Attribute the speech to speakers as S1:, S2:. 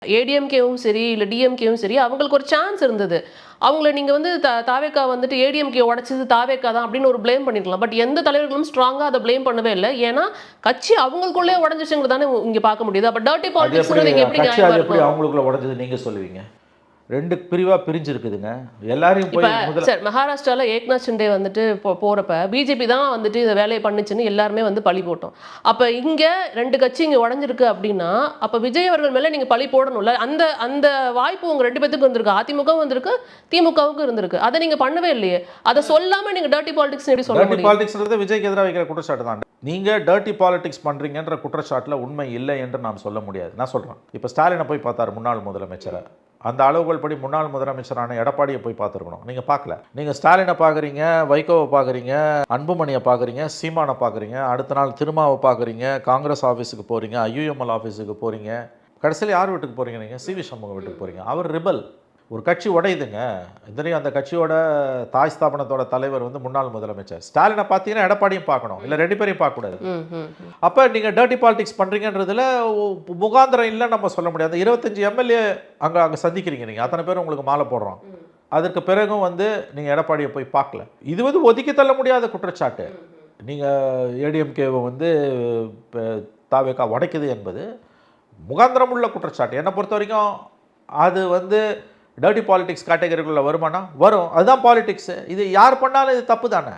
S1: ஏடிஎம்கேவும் சரி இல்லை டிஎம்கேவும் சரி அவங்களுக்கு ஒரு சான்ஸ் இருந்தது. அவங்கள நீங்க வந்து தாவேக்கா வந்துட்டு ஏடிஎம்கே உடைச்சது தாவேக்கா தான் அப்படின்னு ஒரு ப்ளேம் பண்ணிருக்கலாம். பட் எந்த தலைவர்களும் ஸ்ட்ராங்கா அதை ப்ளேம் பண்ணவே இல்ல. ஏன்னா கட்சி அவங்களுக்குள்ளே உடைஞ்சிச்சுங்கிறது தானே இங்க பார்க்க முடியுது. அப்ப டர்ட்டி பாலிடிக்ஸ்ங்கிறது இங்க எப்படி
S2: கட்சி
S1: நியாயமா
S2: அது எப்படி
S1: இருக்கும்?
S2: அவங்களுக்குள்ள உடைஞ்சது நீங்க சொல்லுவீங்க? 2 பிரிவா பிரிஞ்சிருக்குதுங்க. எல்லாரையும்
S1: இப்ப
S2: போய் முதல்ல
S1: சார் மகாராஷ்டிரால ஏக்நாத் ஷிண்டே வந்துட்டு போறப்ப பிஜேபி தான் வந்துட்டு இந்த வேலையை பண்ணுச்சுன்னு எல்லாருமே வந்து பழி போட்டோம். அப்ப இங்க 2 கட்சி இங்க உடைஞ்சிருக்கு அப்படின்னா, அப்ப விஜய் அவர்கள் மேல நீங்க பழி போடணும்ல. அந்த அந்த வாய்ப்பு உங்க 2 பேத்துக்கும் வந்திருக்கு. அதிமுகவும் வந்திருக்கு, திமுகவுக்கும் இருந்திருக்கு. அதை நீங்க பண்ணவே இல்லையே. அதை சொல்லாம நீங்க டர்ட்டி பாலிடிக்ஸ் எப்படி சொல்ல
S2: டர்ட்டி
S1: முடியும்?
S2: பாலிடிக்ஸ்ன்றது விஜய்க்கு எதிராக வைக்கிற குற்றச்சாட்டு தான். நீங்க டர்ட்டி பாலிடிக்ஸ் பண்றீங்கன்ற குற்றச்சாட்டுல உண்மை இல்லை என்று நாம் சொல்ல முடியாது. நான் சொல்றேன். இப்ப ஸ்டாலினை போய் பார்த்தாரு முன்னாள் முதலமைச்சரை. அந்த அளவுகள் படி முன்னாள் முதலமைச்சரான எடப்பாடியை போய் பார்த்துருக்கணும். நீங்கள் பார்க்கல. நீங்கள் ஸ்டாலினை பார்க்குறீங்க, வைகோவை பார்க்குறீங்க, அன்புமணியை பார்க்குறீங்க, சீமானை பார்க்குறீங்க, அடுத்த நாள் திருமாவை பார்க்குறீங்க, காங்கிரஸ் ஆஃபீஸுக்கு போகிறீங்க, ஐயுஎம்எல் ஆஃபீஸுக்கு போகிறீங்க. கடைசியில் யார் வீட்டுக்கு போகிறீங்க? நீங்கள் சிவி சண்முகம் வீட்டுக்கு போகிறீங்க. அவர் ரிபல். ஒரு கட்சி உடையுதுங்க. இதுலேயும் அந்த கட்சியோட தாய் ஸ்தாபனத்தோட தலைவர் வந்து முன்னாள் முதலமைச்சர். ஸ்டாலினை பார்த்தீங்கன்னா எடப்பாடியும் பார்க்கணும், இல்லை 2 பேரையும் பார்க்கக்கூடாது. அப்போ நீங்கள் டர்ட்டி பாலிடிக்ஸ் பண்ணுறீங்கன்றதுல முகாந்திரம் இல்லைன்னு நம்ம சொல்ல முடியாது. 25 எம்எல்ஏ அங்கே சந்திக்கிறீங்க நீங்கள், அத்தனை பேர் உங்களுக்கு மாலை போடுறோம். அதற்கு பிறகும் வந்து நீங்கள் எடப்பாடியை போய் பார்க்கல. இது வந்து ஒதுக்கி தள்ள முடியாத குற்றச்சாட்டு. நீங்கள் ஏடிஎம்கேவை வந்து தாவேக்கா உடைக்குது என்பது முகாந்திரம் உள்ள குற்றச்சாட்டு. என்னை பொறுத்த வரைக்கும் அது வந்து டர்ட்டி பாலிடிக்ஸ் கேட்டகரிக்குள்ள வருமானா வரும். அதுதான் பாலிடிக்ஸ். இது யார் பண்ணாலும் இது தப்பு தானே.